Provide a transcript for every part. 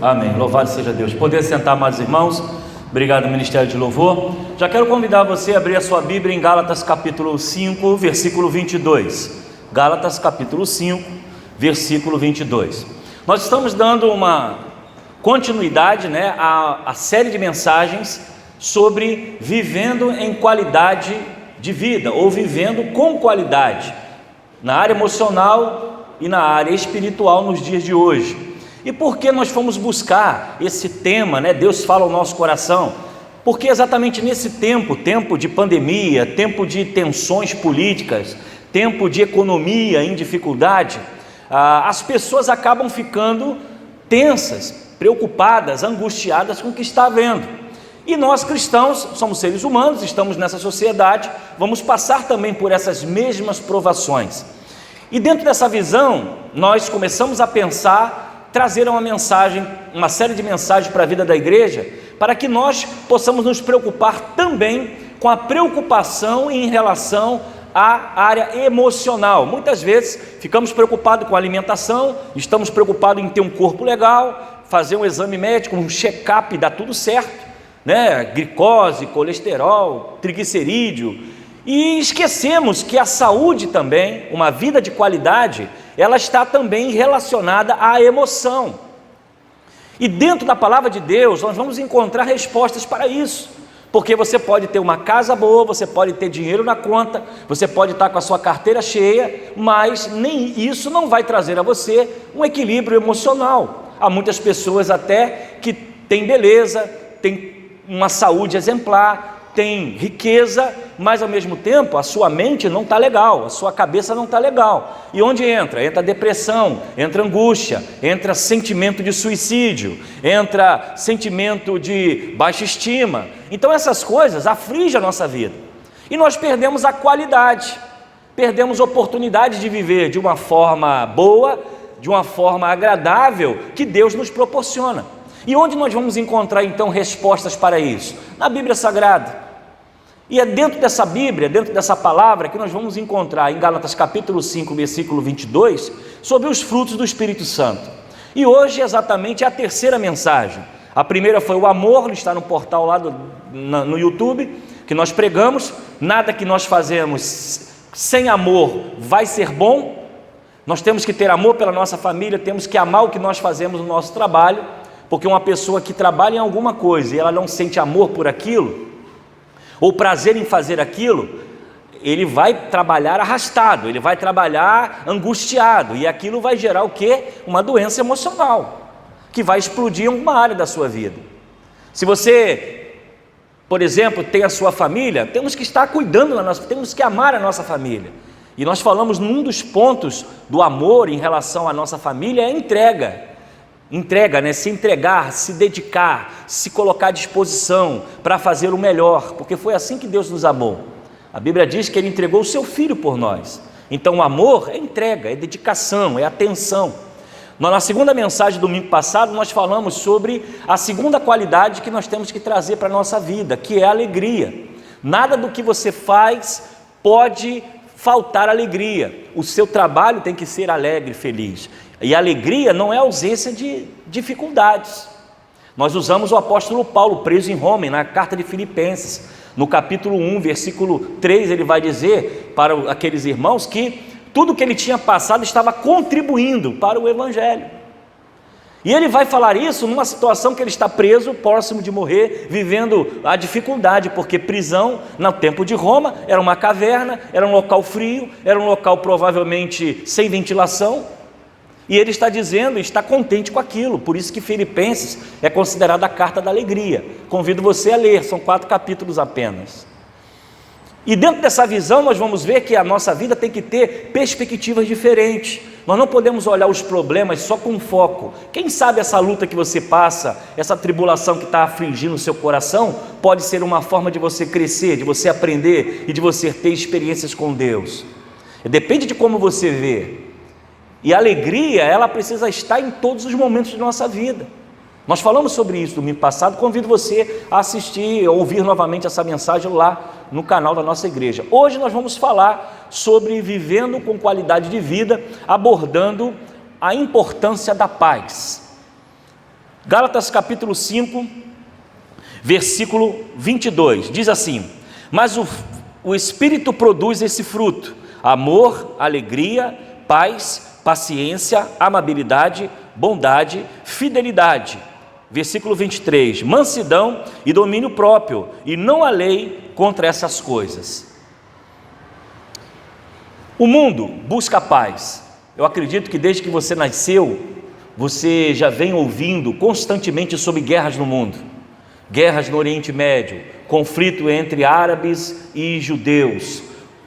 Amém, louvado seja Deus. Poder sentar, amados irmãos. Obrigado, Ministério de Louvor. Já quero convidar você a abrir a sua Bíblia em Gálatas capítulo 5, versículo 22. Gálatas capítulo 5, versículo 22. Nós estamos dando uma continuidade, à série de mensagens sobre vivendo em qualidade de vida, ou vivendo com qualidade, na área emocional e na área espiritual nos dias de hoje. E por que nós fomos buscar esse tema, Deus fala ao nosso coração? Porque exatamente nesse tempo de pandemia, tempo de tensões políticas, tempo de economia em dificuldade, as pessoas acabam ficando tensas, preocupadas, angustiadas com o que está havendo. E nós cristãos somos seres humanos, estamos nessa sociedade, vamos passar também por essas mesmas provações. E dentro dessa visão, nós começamos a pensar, trazer uma série de mensagens para a vida da igreja, para que nós possamos nos preocupar também com a preocupação em relação à área emocional. Muitas vezes ficamos preocupados com a alimentação, estamos preocupados em ter um corpo legal, fazer um exame médico, um check-up, dá tudo certo, glicose, colesterol, triglicerídeo, e esquecemos que a saúde também, uma vida de qualidade, ela está também relacionada à emoção. E dentro da palavra de Deus, nós vamos encontrar respostas para isso. Porque você pode ter uma casa boa, você pode ter dinheiro na conta, você pode estar com a sua carteira cheia, mas nem isso não vai trazer a você um equilíbrio emocional. Há muitas pessoas até que têm beleza, têm uma saúde exemplar, tem riqueza, mas ao mesmo tempo a sua mente não está legal, a sua cabeça não está legal. E onde entra? Entra depressão, entra angústia, entra sentimento de suicídio, entra sentimento de baixa estima. Então essas coisas afligem a nossa vida. E nós perdemos a qualidade, perdemos a oportunidade de viver de uma forma boa, de uma forma agradável que Deus nos proporciona. E onde nós vamos encontrar então respostas para isso? Na Bíblia Sagrada. E é dentro dessa Bíblia, dentro dessa palavra, que nós vamos encontrar em Gálatas capítulo 5, versículo 22, sobre os frutos do Espírito Santo. E hoje exatamente é a terceira mensagem. A primeira foi o amor, está no portal lá no YouTube, que nós pregamos. Nada que nós fazemos sem amor vai ser bom. Nós temos que ter amor pela nossa família, temos que amar o que nós fazemos no nosso trabalho, porque uma pessoa que trabalha em alguma coisa e ela não sente amor por aquilo, ou prazer em fazer aquilo, ele vai trabalhar arrastado, ele vai trabalhar angustiado, e aquilo vai gerar o quê? Uma doença emocional, que vai explodir em alguma área da sua vida. Se você, por exemplo, tem a sua família, temos que estar cuidando temos que amar a nossa família. E nós falamos num dos pontos do amor em relação à nossa família, é a entrega, se entregar, se dedicar, se colocar à disposição para fazer o melhor, porque foi assim que Deus nos amou. A Bíblia diz que Ele entregou o seu Filho por nós. Então o amor é entrega, é dedicação, é atenção. Na segunda mensagem do domingo passado nós falamos sobre a segunda qualidade que nós temos que trazer para a nossa vida, que é a alegria. Nada do que você faz pode faltar alegria. O seu trabalho tem que ser alegre, feliz. E alegria não é ausência de dificuldades. Nós usamos o apóstolo Paulo, preso em Roma, na carta de Filipenses, no capítulo 1, versículo 3, ele vai dizer para aqueles irmãos que tudo que ele tinha passado estava contribuindo para o Evangelho. E ele vai falar isso numa situação que ele está preso, próximo de morrer, vivendo a dificuldade, porque prisão, no tempo de Roma, era uma caverna, era um local frio, era um local provavelmente sem ventilação. E ele está dizendo, está contente com aquilo, por isso que Filipenses é considerada a carta da alegria. Convido você a ler, são 4 capítulos apenas. E dentro dessa visão nós vamos ver que a nossa vida tem que ter perspectivas diferentes. Nós não podemos olhar os problemas só com foco. Quem sabe essa luta que você passa, essa tribulação que está afligindo o seu coração, pode ser uma forma de você crescer, de você aprender e de você ter experiências com Deus. Depende de como você vê. E a alegria, ela precisa estar em todos os momentos de nossa vida. Nós falamos sobre isso no domingo passado, convido você a assistir, a ouvir novamente essa mensagem lá no canal da nossa igreja. Hoje nós vamos falar sobre vivendo com qualidade de vida, abordando a importância da paz. Gálatas capítulo 5, versículo 22, diz assim: mas o Espírito produz esse fruto: amor, alegria, paz, paciência, amabilidade, bondade, fidelidade. Versículo 23, mansidão e domínio próprio, e não há lei contra essas coisas. O mundo busca paz. Eu acredito que desde que você nasceu, você já vem ouvindo constantemente sobre guerras no mundo, guerras no Oriente Médio, conflito entre árabes e judeus,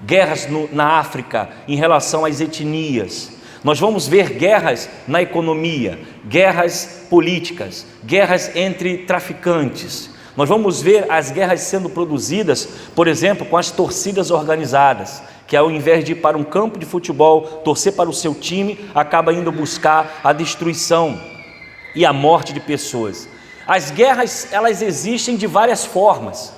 guerras na África em relação às etnias. Nós vamos ver guerras na economia, guerras políticas, guerras entre traficantes. Nós vamos ver as guerras sendo produzidas, por exemplo, com as torcidas organizadas, que ao invés de ir para um campo de futebol, torcer para o seu time, acaba indo buscar a destruição e a morte de pessoas. As guerras, elas existem de várias formas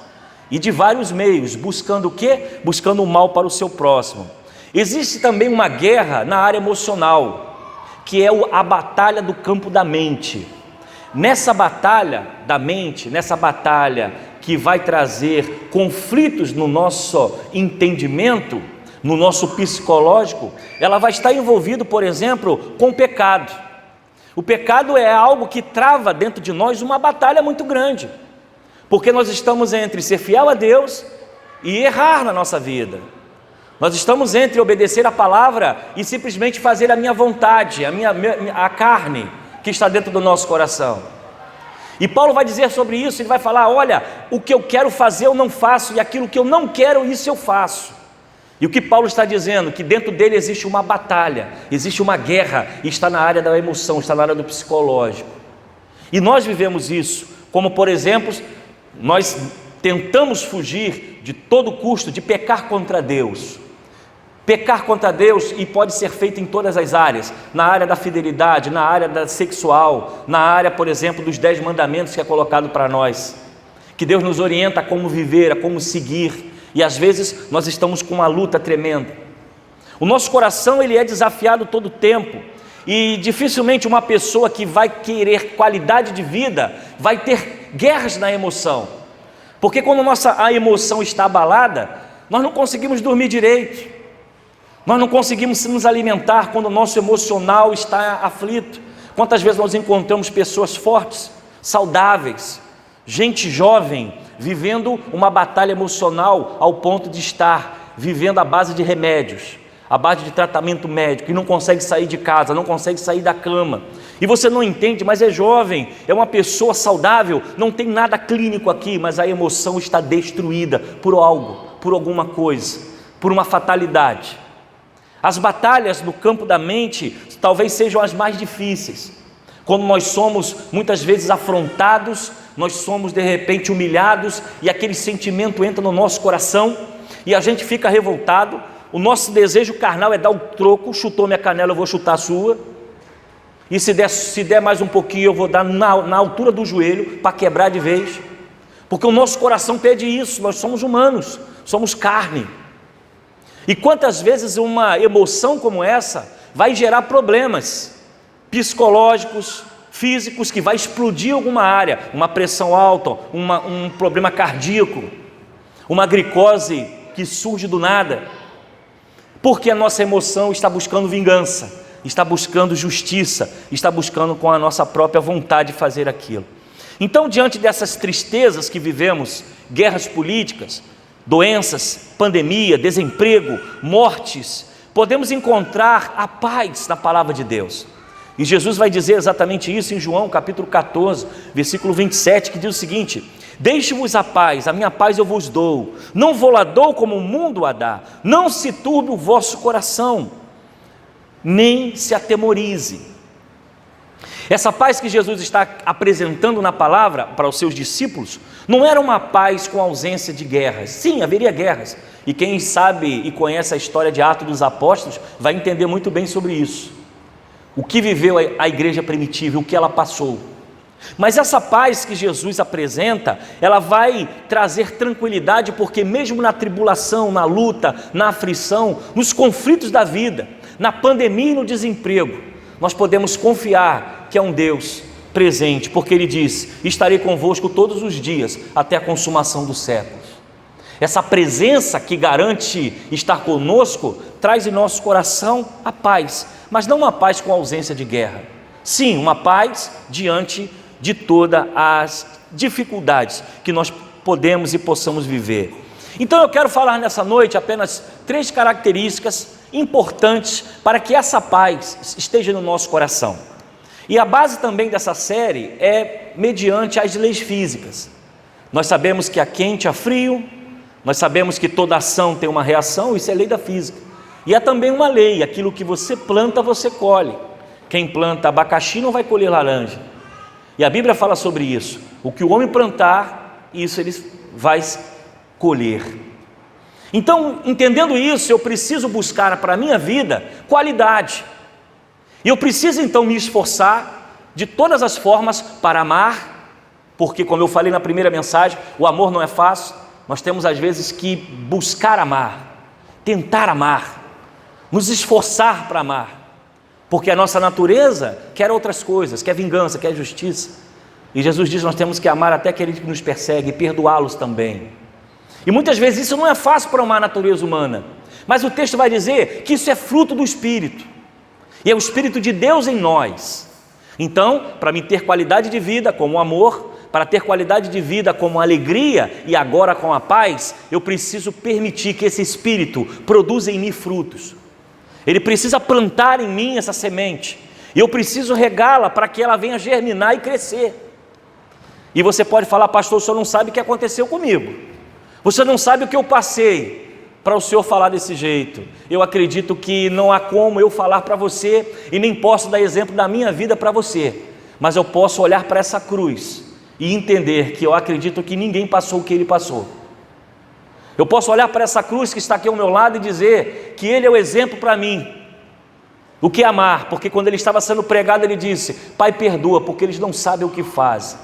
e de vários meios, buscando o quê? Buscando o mal para o seu próximo. Existe também uma guerra na área emocional, que é a batalha do campo da mente. Nessa batalha da mente, nessa batalha que vai trazer conflitos no nosso entendimento, no nosso psicológico, ela vai estar envolvida, por exemplo, com o pecado. O pecado é algo que trava dentro de nós uma batalha muito grande, porque nós estamos entre ser fiel a Deus e errar na nossa vida. Nós estamos entre obedecer a palavra e simplesmente fazer a minha vontade, a carne que está dentro do nosso coração. E Paulo vai dizer sobre isso, ele vai falar: olha, o que eu quero fazer eu não faço, e aquilo que eu não quero, isso eu faço. E o que Paulo está dizendo? Que dentro dele existe uma batalha, existe uma guerra, e está na área da emoção, está na área do psicológico. E nós vivemos isso, como por exemplo, nós tentamos fugir de todo custo de pecar contra Deus. Pecar contra Deus, e pode ser feito em todas as áreas, na área da fidelidade, na área da sexual, na área, por exemplo, dos 10 mandamentos que é colocado para nós, que Deus nos orienta a como viver, a como seguir, e às vezes nós estamos com uma luta tremenda. O nosso coração, ele é desafiado todo o tempo, e dificilmente uma pessoa que vai querer qualidade de vida vai ter guerras na emoção, porque quando a emoção está abalada, nós não conseguimos dormir direito, nós não conseguimos nos alimentar quando o nosso emocional está aflito. Quantas vezes nós encontramos pessoas fortes, saudáveis, gente jovem, vivendo uma batalha emocional ao ponto de estar vivendo à base de remédios, à base de tratamento médico, e não consegue sair de casa, não consegue sair da cama. E você não entende, mas é jovem, é uma pessoa saudável, não tem nada clínico aqui, mas a emoção está destruída por algo, por alguma coisa, por uma fatalidade. As batalhas no campo da mente talvez sejam as mais difíceis, quando nós somos muitas vezes afrontados, nós somos de repente humilhados, e aquele sentimento entra no nosso coração, e a gente fica revoltado. O nosso desejo carnal é dar o troco: chutou minha canela, eu vou chutar a sua, e se der mais um pouquinho, eu vou dar na altura do joelho, para quebrar de vez, porque o nosso coração pede isso. Nós somos humanos, somos carne. E quantas vezes uma emoção como essa vai gerar problemas psicológicos, físicos, que vai explodir alguma área, uma pressão alta, um problema cardíaco, uma glicose que surge do nada, porque a nossa emoção está buscando vingança, está buscando justiça, está buscando com a nossa própria vontade fazer aquilo. Então, diante dessas tristezas que vivemos, guerras políticas, doenças, pandemia, desemprego, mortes, podemos encontrar a paz na palavra de Deus. E Jesus vai dizer exatamente isso em João capítulo 14, versículo 27, que diz o seguinte: deixe-vos a paz, a minha paz eu vos dou, não vou lá dou como o mundo a dá, não se turbe o vosso coração, nem se atemorize. Essa paz que Jesus está apresentando na palavra para os seus discípulos, não era uma paz com ausência de guerras. Sim, haveria guerras, e quem sabe e conhece a história de Atos dos Apóstolos, vai entender muito bem sobre isso, o que viveu a igreja primitiva, o que ela passou. Mas essa paz que Jesus apresenta, ela vai trazer tranquilidade, porque mesmo na tribulação, na luta, na aflição, nos conflitos da vida, na pandemia e no desemprego, nós podemos confiar que é um Deus presente, porque Ele diz: estarei convosco todos os dias, até a consumação dos séculos. Essa presença que garante estar conosco, traz em nosso coração a paz, mas não uma paz com ausência de guerra. Sim, uma paz diante de todas as dificuldades que nós podemos e possamos viver. Então eu quero falar nessa noite apenas 3 características importantes para que essa paz esteja no nosso coração. E a base também dessa série é mediante as leis físicas. Nós sabemos que há quente, há frio, nós sabemos que toda ação tem uma reação, isso é lei da física. E há também uma lei: aquilo que você planta, você colhe. Quem planta abacaxi não vai colher laranja. E a Bíblia fala sobre isso: o que o homem plantar, isso ele vai colher. Então, entendendo isso, eu preciso buscar para a minha vida qualidade. E eu preciso então me esforçar de todas as formas para amar, porque, como eu falei na primeira mensagem, o amor não é fácil. Nós temos às vezes que buscar amar, tentar amar, nos esforçar para amar, porque a nossa natureza quer outras coisas, quer vingança, quer justiça. E Jesus diz que nós temos que amar até aquele que nos persegue e perdoá-los também. E muitas vezes isso não é fácil para uma natureza humana, mas o texto vai dizer que isso é fruto do Espírito, e é o Espírito de Deus em nós. Então, para mim ter qualidade de vida como o amor, para ter qualidade de vida como a alegria e agora com a paz, eu preciso permitir que esse Espírito produza em mim frutos. Ele precisa plantar em mim essa semente, e eu preciso regá-la para que ela venha germinar e crescer. E você pode falar: pastor, o senhor não sabe o que aconteceu comigo, você não sabe o que eu passei para o senhor falar desse jeito. Eu acredito que não há como eu falar para você, e nem posso dar exemplo da minha vida para você, mas eu posso olhar para essa cruz e entender que eu acredito que ninguém passou o que ele passou. Eu posso olhar para essa cruz que está aqui ao meu lado e dizer que ele é o exemplo para mim, o que é amar, porque quando ele estava sendo pregado ele disse: Pai, perdoa, porque eles não sabem o que fazem.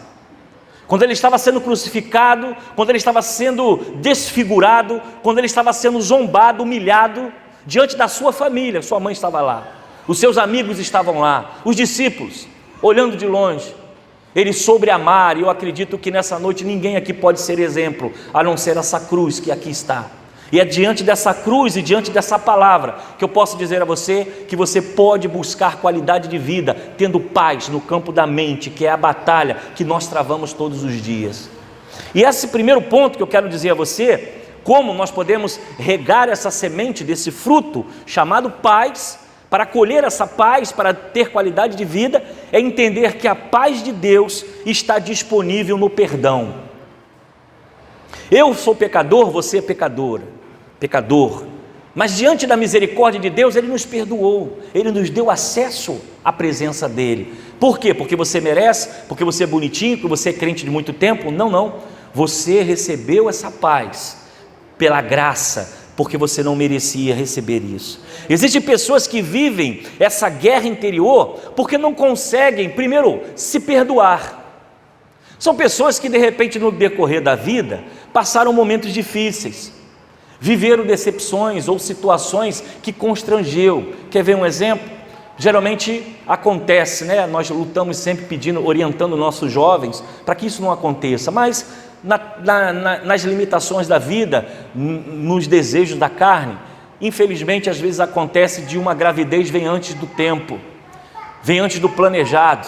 Quando ele estava sendo crucificado, quando ele estava sendo desfigurado, quando ele estava sendo zombado, humilhado, diante da sua família, sua mãe estava lá, os seus amigos estavam lá, os discípulos, olhando de longe, ele soube amar. E eu acredito que nessa noite ninguém aqui pode ser exemplo, a não ser essa cruz que aqui está. E é diante dessa cruz e diante dessa palavra que eu posso dizer a você que você pode buscar qualidade de vida, tendo paz no campo da mente, que é a batalha que nós travamos todos os dias. E esse primeiro ponto que eu quero dizer a você, como nós podemos regar essa semente desse fruto chamado paz, para colher essa paz, para ter qualidade de vida, é entender que a paz de Deus está disponível no perdão. Eu sou pecador, você é pecador, mas diante da misericórdia de Deus, Ele nos perdoou, Ele nos deu acesso à presença dEle. Por quê? Porque você merece? Porque você é bonitinho? Porque você é crente de muito tempo? Não, você recebeu essa paz pela graça, porque você não merecia receber isso. Existem pessoas que vivem essa guerra interior porque não conseguem, primeiro, se perdoar. São pessoas que de repente no decorrer da vida passaram momentos difíceis, viveram decepções ou situações que constrangeu. Quer ver um exemplo? Geralmente acontece, né? Nós lutamos sempre pedindo, orientando nossos jovens para que isso não aconteça, mas nas limitações da vida, nos desejos da carne, infelizmente às vezes acontece de uma gravidez vem antes do tempo, vem antes do planejado,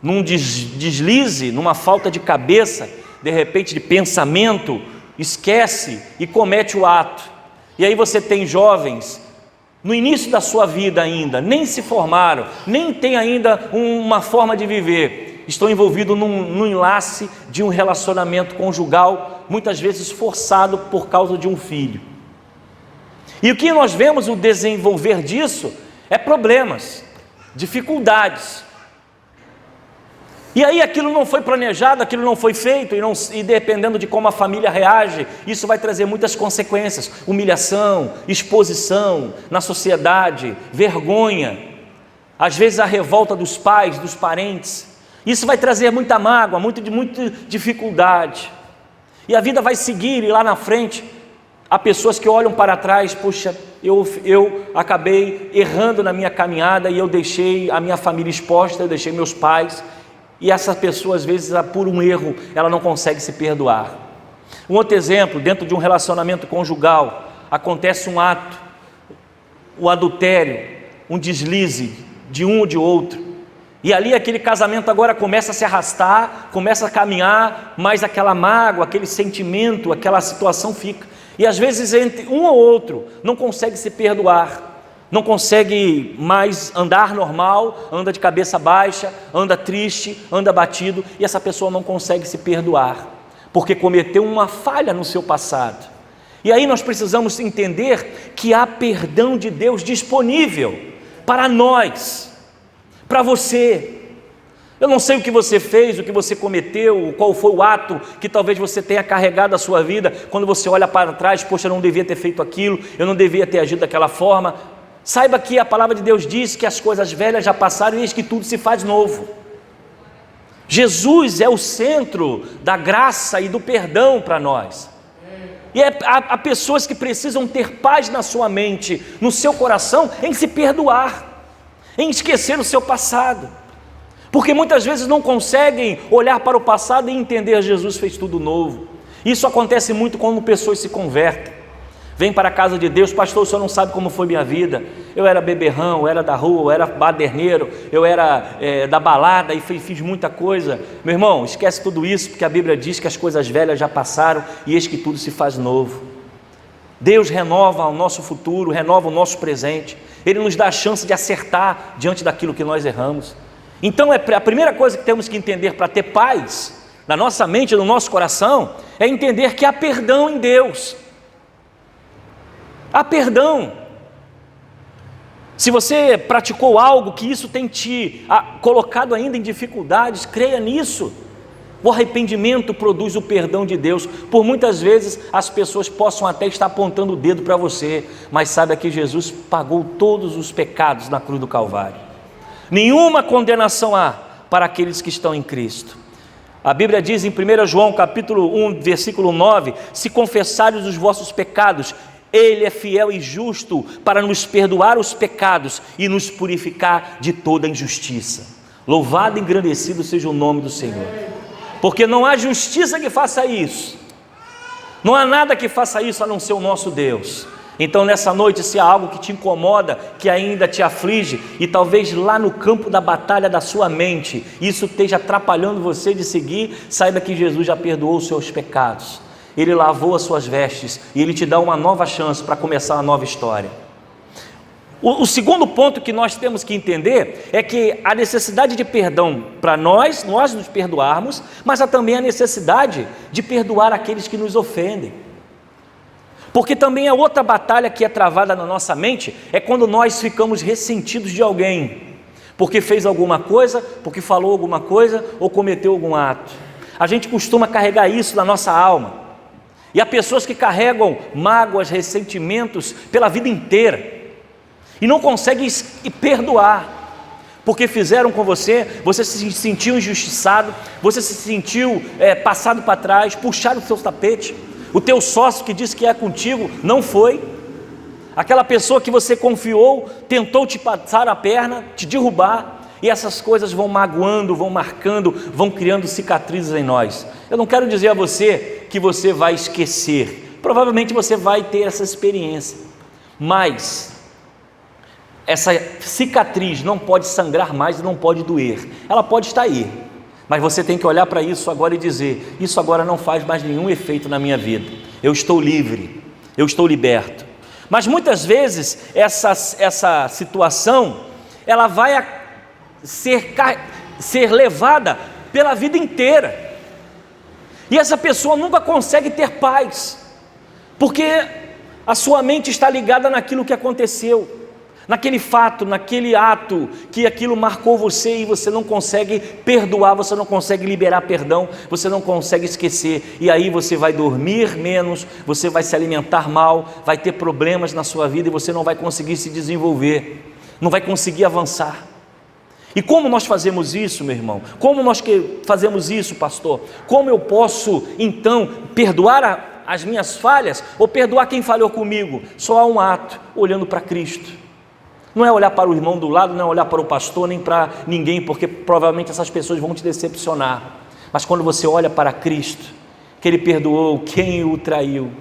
num deslize, numa falta de cabeça, de repente de pensamento, esquece e comete o ato. E aí você tem jovens no início da sua vida ainda, nem se formaram, nem tem ainda uma forma de viver, estão envolvidos num enlace de um relacionamento conjugal, muitas vezes forçado por causa de um filho. E o que nós vemos o desenvolver disso é problemas, dificuldades. E aí aquilo não foi planejado, aquilo não foi feito, e dependendo de como a família reage, isso vai trazer muitas consequências: humilhação, exposição na sociedade, vergonha, às vezes a revolta dos pais, dos parentes. Isso vai trazer muita mágoa, muita dificuldade. E a vida vai seguir, e lá na frente há pessoas que olham para trás: puxa, eu acabei errando na minha caminhada, e eu deixei a minha família exposta, eu deixei meus pais, e essa pessoa às vezes, por um erro, ela não consegue se perdoar. Um outro exemplo, dentro de um relacionamento conjugal, acontece um ato, o adultério, um deslize de um ou de outro, e ali aquele casamento agora começa a se arrastar, começa a caminhar, mas aquela mágoa, aquele sentimento, aquela situação fica, e às vezes entre um ou outro não consegue se perdoar, não consegue mais andar normal, anda de cabeça baixa, anda triste, anda abatido, e essa pessoa não consegue se perdoar, porque cometeu uma falha no seu passado. E aí nós precisamos entender que há perdão de Deus disponível para nós, para você. Eu não sei o que você fez, o que você cometeu, qual foi o ato que talvez você tenha carregado a sua vida, quando você olha para trás, poxa, eu não devia ter feito aquilo, eu não devia ter agido daquela forma. Saiba que a palavra de Deus diz que as coisas velhas já passaram e eis que tudo se faz novo. Jesus é o centro da graça e do perdão para nós. E há pessoas que precisam ter paz na sua mente, no seu coração, em se perdoar, em esquecer o seu passado, porque muitas vezes não conseguem olhar para o passado e entender: Jesus fez tudo novo. Isso acontece muito quando pessoas se convertem, vem para a casa de Deus: pastor, o senhor não sabe como foi minha vida, eu era beberrão, eu era da rua, eu era baderneiro, eu era da balada e fiz muita coisa. Meu irmão, esquece tudo isso, porque a Bíblia diz que as coisas velhas já passaram e eis que tudo se faz novo. Deus renova o nosso futuro, renova o nosso presente, Ele nos dá a chance de acertar diante daquilo que nós erramos. Então a primeira coisa que temos que entender para ter paz na nossa mente, no nosso coração, é entender que há perdão em Deus. Há perdão. Se você praticou algo que isso tem te colocado ainda em dificuldades, creia nisso. O arrependimento produz o perdão de Deus. Por muitas vezes as pessoas possam até estar apontando o dedo para você, mas saiba que Jesus pagou todos os pecados na cruz do Calvário. Nenhuma condenação há para aqueles que estão em Cristo. A Bíblia diz em 1 João capítulo 1, versículo 9: se confessares os vossos pecados, Ele é fiel e justo para nos perdoar os pecados e nos purificar de toda injustiça. Louvado e engrandecido seja o nome do Senhor, porque não há justiça que faça isso, não há nada que faça isso a não ser o nosso Deus. Então nessa noite, se há algo que te incomoda, que ainda te aflige, e talvez lá no campo da batalha da sua mente, isso esteja atrapalhando você de seguir, saiba que Jesus já perdoou os seus pecados, Ele lavou as suas vestes, e Ele te dá uma nova chance para começar uma nova história. O segundo ponto que nós temos que entender é que a necessidade de perdão para nós nos perdoarmos, mas há também a necessidade de perdoar aqueles que nos ofendem. Porque também a outra batalha que é travada na nossa mente é quando nós ficamos ressentidos de alguém, porque fez alguma coisa, porque falou alguma coisa ou cometeu algum ato. A gente costuma carregar isso na nossa alma. E há pessoas que carregam mágoas, ressentimentos pela vida inteira e não conseguem perdoar, porque fizeram com você, você se sentiu injustiçado, você se sentiu passado para trás, puxaram o seu tapete. O teu sócio que disse que é contigo não foi. Aquela pessoa que você confiou tentou te passar a perna, te derrubar, e essas coisas vão magoando, vão marcando, vão criando cicatrizes em nós. Eu não quero dizer a você que você vai esquecer, provavelmente você vai ter essa experiência, mas essa cicatriz não pode sangrar mais e não pode doer. Ela pode estar aí, mas você tem que olhar para isso agora e dizer: isso agora não faz mais nenhum efeito na minha vida, eu estou livre, eu estou liberto. Mas muitas vezes essa situação, ela vai ser levada pela vida inteira, e essa pessoa nunca consegue ter paz, porque a sua mente está ligada naquilo que aconteceu, naquele fato, naquele ato, que aquilo marcou você, e você não consegue perdoar, você não consegue liberar perdão, você não consegue esquecer, e aí você vai dormir menos, você vai se alimentar mal, vai ter problemas na sua vida, e você não vai conseguir se desenvolver, não vai conseguir avançar. E como nós fazemos isso, meu irmão? Como nós fazemos isso, pastor? Como eu posso então perdoar as minhas falhas, ou perdoar quem falhou comigo? Só há um ato: olhando para Cristo. Não é olhar para o irmão do lado, não é olhar para o pastor, nem para ninguém, porque provavelmente essas pessoas vão te decepcionar. Mas quando você olha para Cristo, que Ele perdoou quem o traiu,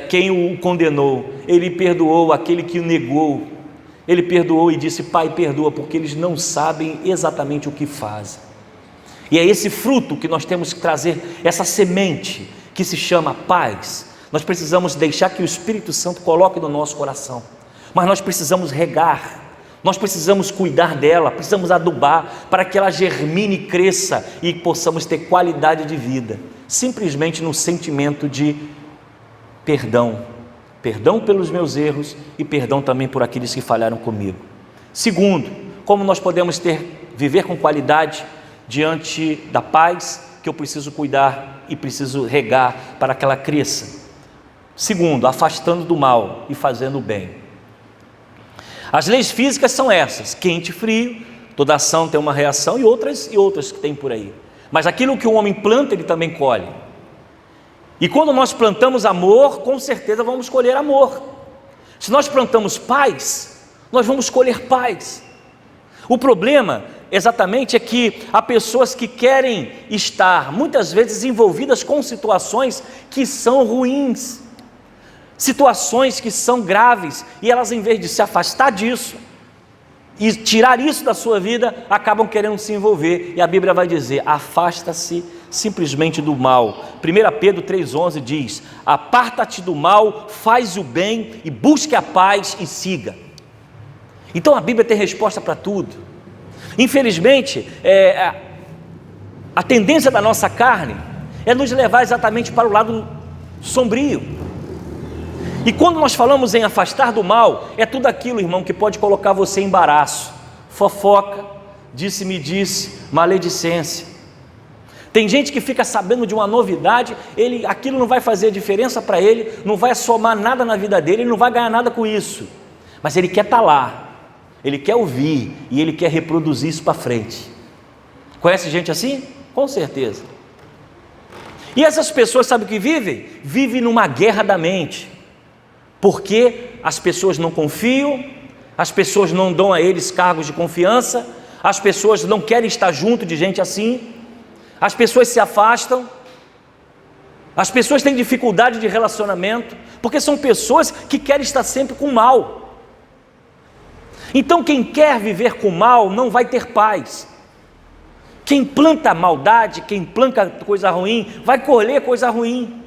quem o condenou, Ele perdoou aquele que o negou, Ele perdoou e disse: Pai, perdoa, porque eles não sabem exatamente o que fazem. E é esse fruto que nós temos que trazer, essa semente que se chama paz. Nós precisamos deixar que o Espírito Santo coloque no nosso coração, mas nós precisamos regar, nós precisamos cuidar dela, precisamos adubar para que ela germine e cresça e possamos ter qualidade de vida, simplesmente no sentimento de perdão, perdão pelos meus erros e perdão também por aqueles que falharam comigo. Segundo, como nós podemos viver com qualidade diante da paz que eu preciso cuidar e preciso regar para que ela cresça? Segundo, afastando do mal e fazendo o bem. As leis físicas são essas: quente e frio, toda ação tem uma reação, e outras que tem por aí. Mas aquilo que o homem planta, ele também colhe. E quando nós plantamos amor, com certeza vamos colher amor. Se nós plantamos paz, nós vamos colher paz. O problema exatamente é que há pessoas que querem estar muitas vezes envolvidas com situações que são ruins, situações que são graves, e elas, em vez de se afastar disso e tirar isso da sua vida, acabam querendo se envolver. E a Bíblia vai dizer: afasta-se simplesmente do mal. 1 Pedro 3,11 diz: aparta-te do mal, faz o bem e busque a paz e siga. Então a Bíblia tem resposta para tudo. Infelizmente, a tendência da nossa carne é nos levar exatamente para o lado sombrio. E quando nós falamos em afastar do mal, é tudo aquilo, irmão, que pode colocar você em embaraço: fofoca, disse-me-disse, maledicência. Tem gente que fica sabendo de uma novidade, aquilo não vai fazer diferença para ele, não vai somar nada na vida dele, ele não vai ganhar nada com isso, mas ele quer estar lá, ele quer ouvir e ele quer reproduzir isso para frente. Conhece gente assim? Com certeza. E essas pessoas, sabe o que vivem? Vivem numa guerra da mente, porque as pessoas não confiam, as pessoas não dão a eles cargos de confiança, as pessoas não querem estar junto de gente assim, as pessoas se afastam, as pessoas têm dificuldade de relacionamento, porque são pessoas que querem estar sempre com o mal. Então quem quer viver com o mal não vai ter paz. Quem planta maldade, quem planta coisa ruim, vai colher coisa ruim.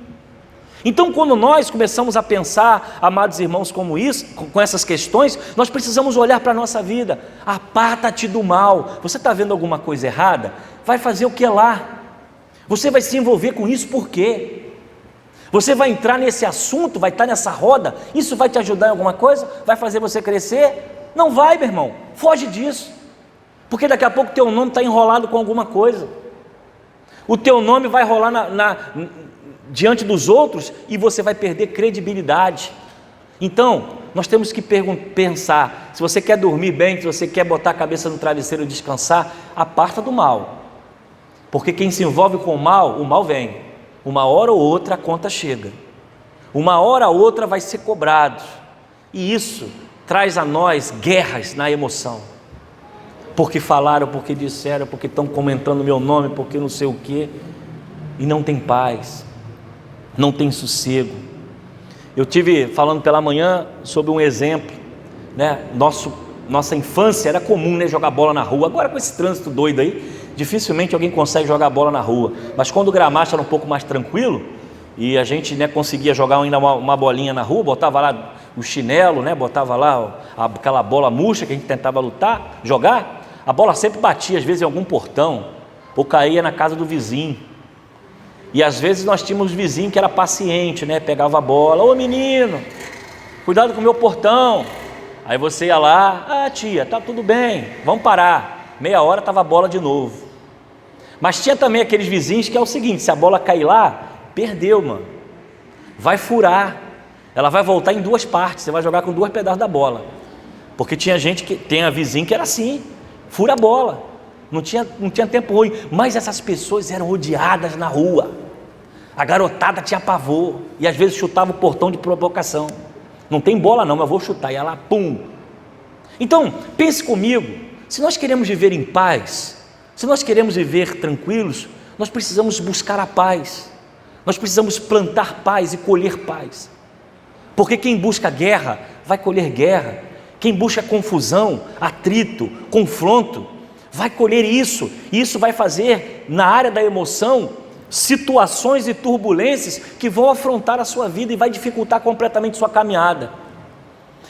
Então, quando nós começamos a pensar, amados irmãos, como isso, com essas questões, nós precisamos olhar para a nossa vida. Aparta-te do mal. Você está vendo alguma coisa errada? Vai fazer o que lá? Você vai se envolver com isso por quê? Você vai entrar nesse assunto, vai estar nessa roda, isso vai te ajudar em alguma coisa? Vai fazer você crescer? Não vai, meu irmão, foge disso, porque daqui a pouco o teu nome está enrolado com alguma coisa, o teu nome vai rolar diante dos outros e você vai perder credibilidade. Então, nós temos que pensar: se você quer dormir bem, se você quer botar a cabeça no travesseiro e descansar, aparta do mal, porque quem se envolve com o mal vem, uma hora ou outra a conta chega, uma hora ou outra vai ser cobrado, e isso traz a nós guerras na emoção, porque falaram, porque disseram, porque estão comentando meu nome, porque não sei o que, e não tem paz, não tem sossego. Eu tive falando pela manhã sobre um exemplo, né? Nossa infância era comum, né? Jogar bola na rua. Agora com esse trânsito doido aí, dificilmente alguém consegue jogar bola na rua, mas quando o gramado era um pouco mais tranquilo e a gente, né, conseguia jogar ainda uma bolinha na rua, botava lá o chinelo, né? Botava lá aquela bola murcha que a gente tentava jogar, a bola sempre batia às vezes em algum portão ou caía na casa do vizinho. E às vezes nós tínhamos vizinho que era paciente, né? Pegava a bola: ô menino, cuidado com o meu portão. Aí você ia lá: ah tia, tá tudo bem, vamos parar. Meia hora estava a bola de novo. Mas tinha também aqueles vizinhos que é o seguinte: se a bola cair lá, perdeu, mano, vai furar, ela vai voltar em duas partes, você vai jogar com 2 pedaços da bola. Porque tinha gente tem a vizinha que era assim, fura a bola, não tinha tempo ruim. Mas essas pessoas eram odiadas na rua, a garotada tinha pavor, e às vezes chutava o portão de provocação: não tem bola não, mas vou chutar, e ela pum. Então, pense comigo, se nós queremos viver em paz, se nós queremos viver tranquilos, nós precisamos buscar a paz, nós precisamos plantar paz e colher paz, porque quem busca guerra, vai colher guerra, quem busca confusão, atrito, confronto, vai colher isso, e isso vai fazer, na área da emoção, situações e turbulências que vão afrontar a sua vida e vai dificultar completamente sua caminhada.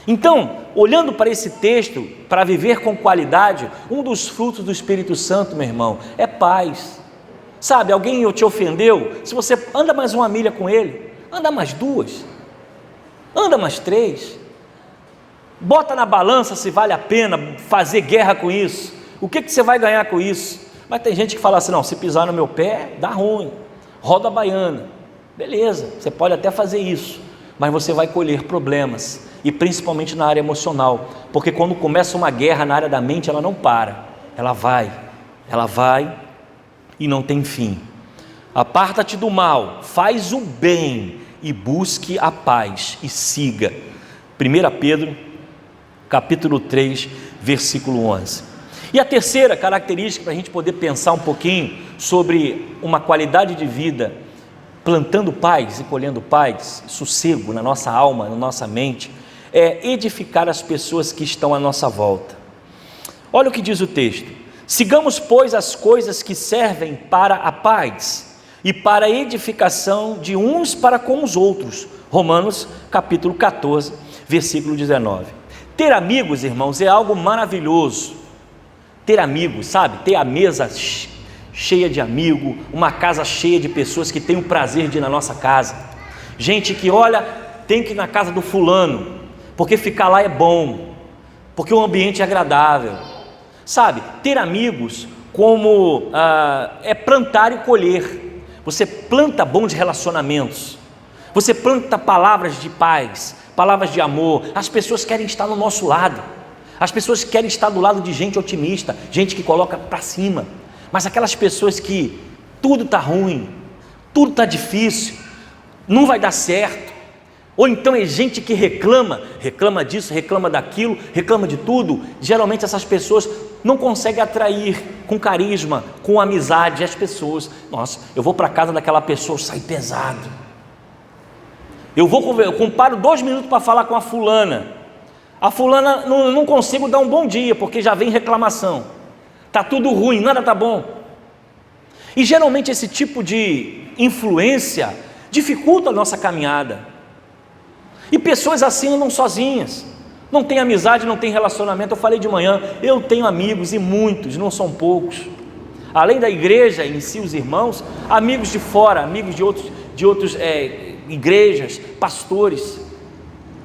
Então, olhando para esse texto, para viver com qualidade, um dos frutos do Espírito Santo, meu irmão, é paz. Sabe, alguém te ofendeu, se você anda mais uma milha com ele, anda mais 2, anda mais 3, bota na balança se vale a pena fazer guerra com isso, o que você vai ganhar com isso? Mas tem gente que fala assim, não, se pisar no meu pé, dá ruim, roda a baiana, beleza, você pode até fazer isso, mas você vai colher problemas, e principalmente na área emocional, porque quando começa uma guerra na área da mente, ela não para, ela vai e não tem fim. Aparta-te do mal, faz o bem e busque a paz e siga. 1 Pedro, capítulo 3, versículo 11. E a terceira característica, para a gente poder pensar um pouquinho sobre uma qualidade de vida, plantando paz e colhendo paz, sossego na nossa alma, na nossa mente, é edificar as pessoas que estão à nossa volta. Olha o que diz o texto: sigamos, pois, as coisas que servem para a paz e para a edificação de uns para com os outros. Romanos capítulo 14, versículo 19. Ter amigos, irmãos, é algo maravilhoso. Ter amigos, sabe? Ter a mesa cheia de amigos, uma casa cheia de pessoas que têm o prazer de ir na nossa casa. Gente que, olha, tem que ir na casa do fulano, porque ficar lá é bom, porque o ambiente é agradável. Sabe? Ter amigos como é plantar e colher. Você planta bons relacionamentos, você planta palavras de paz, palavras de amor. As pessoas querem estar no nosso lado, as pessoas querem estar do lado de gente otimista, gente que coloca para cima. Mas aquelas pessoas que tudo está ruim, tudo está difícil, não vai dar certo, ou então é gente que reclama disso, reclama daquilo, reclama de tudo. Geralmente essas pessoas não conseguem atrair com carisma, com amizade as pessoas. Nossa, eu vou para a casa daquela pessoa, eu saio pesado, eu paro 2 minutos para falar com a fulana, não consigo dar um bom dia, porque já vem reclamação, está tudo ruim, nada está bom. E geralmente esse tipo de influência dificulta a nossa caminhada, e pessoas assim andam sozinhas, não tem amizade, não tem relacionamento. Eu falei de manhã, eu tenho amigos, e muitos, não são poucos, além da igreja em si, os irmãos, amigos de fora, amigos de outros igrejas, pastores.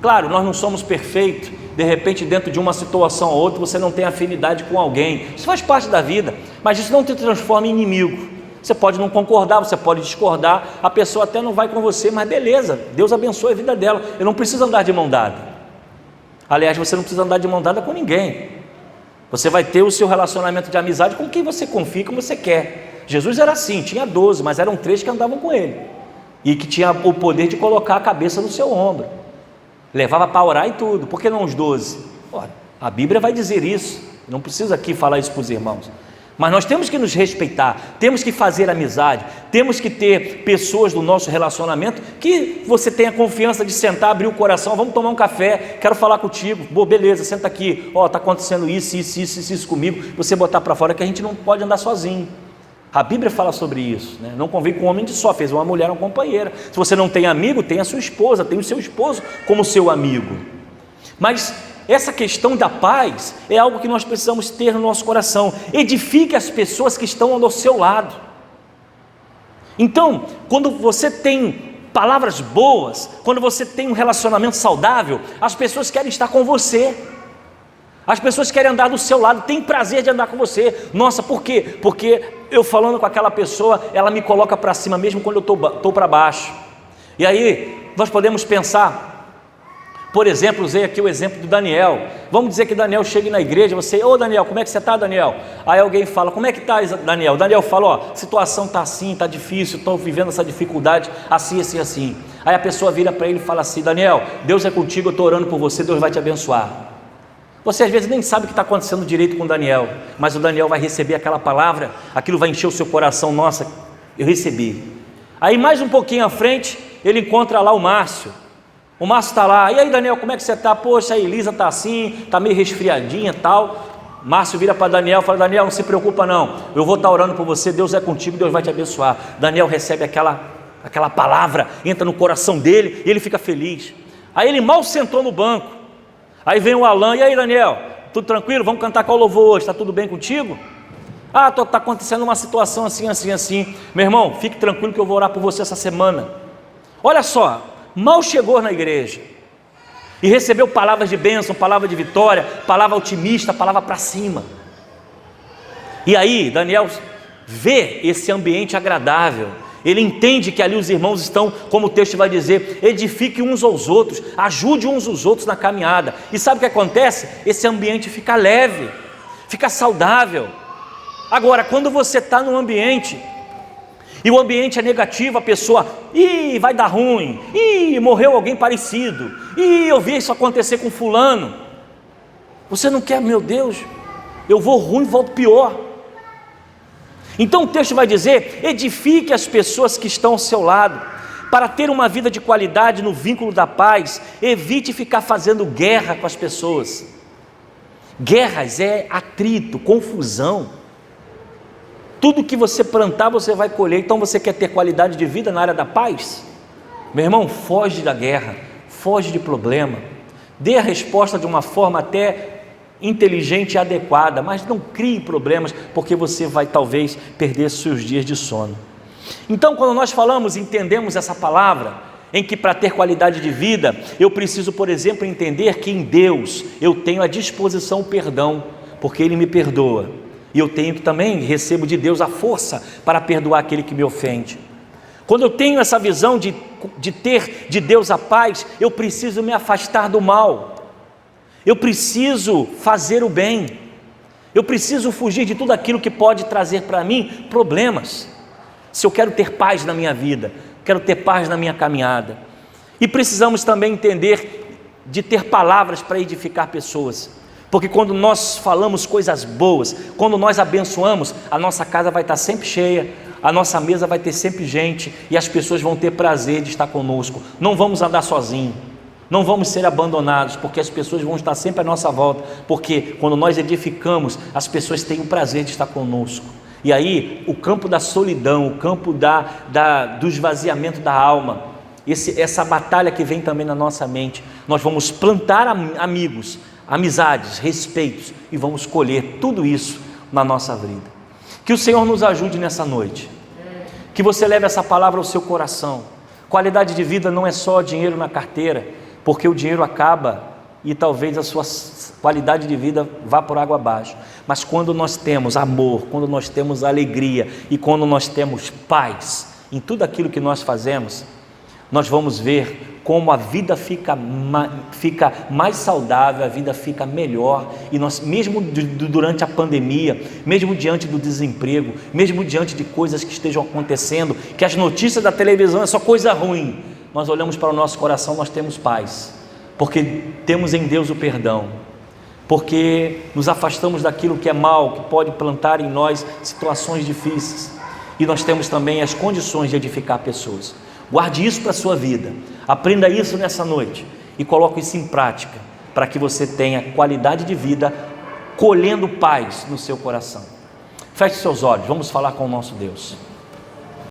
Claro, nós não somos perfeitos, de repente dentro de uma situação ou outra você não tem afinidade com alguém, isso faz parte da vida, mas isso não te transforma em inimigo. Você pode não concordar, você pode discordar, a pessoa até não vai com você, mas beleza, Deus abençoe a vida dela, eu não preciso andar de mão dada. Aliás, você não precisa andar de mão dada com ninguém, você vai ter o seu relacionamento de amizade com quem você confia, como você quer. Jesus era assim, tinha 12, mas eram 3 que andavam com ele, e que tinha o poder de colocar a cabeça no seu ombro, levava para orar e tudo. Por que não os 12? Ora, a Bíblia vai dizer isso, não precisa aqui falar isso para os irmãos, mas nós temos que nos respeitar, temos que fazer amizade, temos que ter pessoas do nosso relacionamento que você tenha confiança de sentar, abrir o coração, vamos tomar um café, quero falar contigo, beleza, senta aqui, está acontecendo isso comigo, você botar para fora, que a gente não pode andar sozinho. A Bíblia fala sobre isso, né? Não convém com um homem de só, fez uma mulher uma companheira. Se você não tem amigo, tem a sua esposa, tem o seu esposo como seu amigo. Mas essa questão da paz é algo que nós precisamos ter no nosso coração. Edifique as pessoas que estão ao seu lado. Então, quando você tem palavras boas, quando você tem um relacionamento saudável, as pessoas querem estar com você, as pessoas querem andar do seu lado, tem prazer de andar com você. Nossa, por quê? Porque eu falando com aquela pessoa, ela me coloca para cima mesmo quando eu estou para baixo. E aí nós podemos pensar, por exemplo, usei aqui o exemplo do Daniel. Vamos dizer que Daniel chegue na igreja, você, Daniel, como é que você está, Daniel? Aí alguém fala, como é que está, Daniel? Daniel fala, situação está assim, está difícil, estou vivendo essa dificuldade, assim, assim, assim. Aí a pessoa vira para ele e fala assim, Daniel, Deus é contigo, eu estou orando por você, Deus vai te abençoar. Você às vezes nem sabe o que está acontecendo direito com o Daniel, mas o Daniel vai receber aquela palavra, aquilo vai encher o seu coração. Nossa, eu recebi. Aí mais um pouquinho à frente, ele encontra lá o Márcio. O Márcio está lá. E aí, Daniel, como é que você está? Poxa, a Elisa está assim, está meio resfriadinha e tal. Márcio vira para Daniel e fala: Daniel, não se preocupa não, eu vou estar orando por você, Deus é contigo, Deus vai te abençoar. Daniel recebe aquela palavra, entra no coração dele e ele fica feliz. Aí ele mal sentou no banco, aí vem o Alan: e aí, Daniel, tudo tranquilo? Vamos cantar qual louvor hoje? Está tudo bem contigo? Ah, está acontecendo uma situação assim, assim, assim. Meu irmão, fique tranquilo que eu vou orar por você essa semana. Olha só, mal chegou na igreja e recebeu palavras de bênção, palavra de vitória, palavra otimista, palavra para cima. E aí Daniel vê esse ambiente agradável, ele entende que ali os irmãos estão, como o texto vai dizer, edifiquem uns aos outros, ajude uns aos outros na caminhada. E sabe o que acontece? Esse ambiente fica leve, fica saudável. Agora, quando você está num ambiente e o ambiente é negativo, a pessoa: ih, vai dar ruim, ih, morreu alguém parecido, ih, eu vi isso acontecer com fulano. Você não quer, meu Deus, eu vou ruim, volto pior. Então o texto vai dizer: edifique as pessoas que estão ao seu lado, para ter uma vida de qualidade no vínculo da paz. Evite ficar fazendo guerra com as pessoas. Guerras é atrito, confusão. Tudo que você plantar, você vai colher. Então você quer ter qualidade de vida na área da paz? Meu irmão, foge da guerra, foge de problema. Dê a resposta de uma forma até inteligente e adequada, mas não crie problemas, porque você vai talvez perder seus dias de sono. Então, quando nós falamos, entendemos essa palavra, em que para ter qualidade de vida, eu preciso, por exemplo, entender que em Deus eu tenho à disposição o perdão, porque Ele me perdoa. E eu tenho que também recebo de Deus a força para perdoar aquele que me ofende. Quando eu tenho essa visão de ter de Deus a paz, eu preciso me afastar do mal, eu preciso fazer o bem, eu preciso fugir de tudo aquilo que pode trazer para mim problemas. Se eu quero ter paz na minha vida, quero ter paz na minha caminhada. E precisamos também entender de ter palavras para edificar pessoas. Porque quando nós falamos coisas boas, quando nós abençoamos, a nossa casa vai estar sempre cheia, a nossa mesa vai ter sempre gente, e as pessoas vão ter prazer de estar conosco. Não vamos andar sozinhos, não vamos ser abandonados, porque as pessoas vão estar sempre à nossa volta, porque quando nós edificamos, as pessoas têm o prazer de estar conosco. E aí o campo da solidão, o campo do esvaziamento da alma, essa batalha que vem também na nossa mente, nós vamos plantar amigos, amizades, respeitos, e vamos colher tudo isso na nossa vida. Que o Senhor nos ajude nessa noite, que você leve essa palavra ao seu coração. Qualidade de vida não é só dinheiro na carteira, porque o dinheiro acaba e talvez a sua qualidade de vida vá por água abaixo, mas quando nós temos amor, quando nós temos alegria e quando nós temos paz em tudo aquilo que nós fazemos, nós vamos ver como a vida fica mais saudável, a vida fica melhor. E nós, mesmo durante a pandemia, mesmo diante do desemprego, mesmo diante de coisas que estejam acontecendo, que as notícias da televisão é só coisa ruim, nós olhamos para o nosso coração, nós temos paz, porque temos em Deus o perdão, porque nos afastamos daquilo que é mal, que pode plantar em nós situações difíceis, e nós temos também as condições de edificar pessoas. Guarde isso para a sua vida, aprenda isso nessa noite e coloque isso em prática, para que você tenha qualidade de vida, colhendo paz no seu coração. Feche seus olhos, vamos falar com o nosso Deus.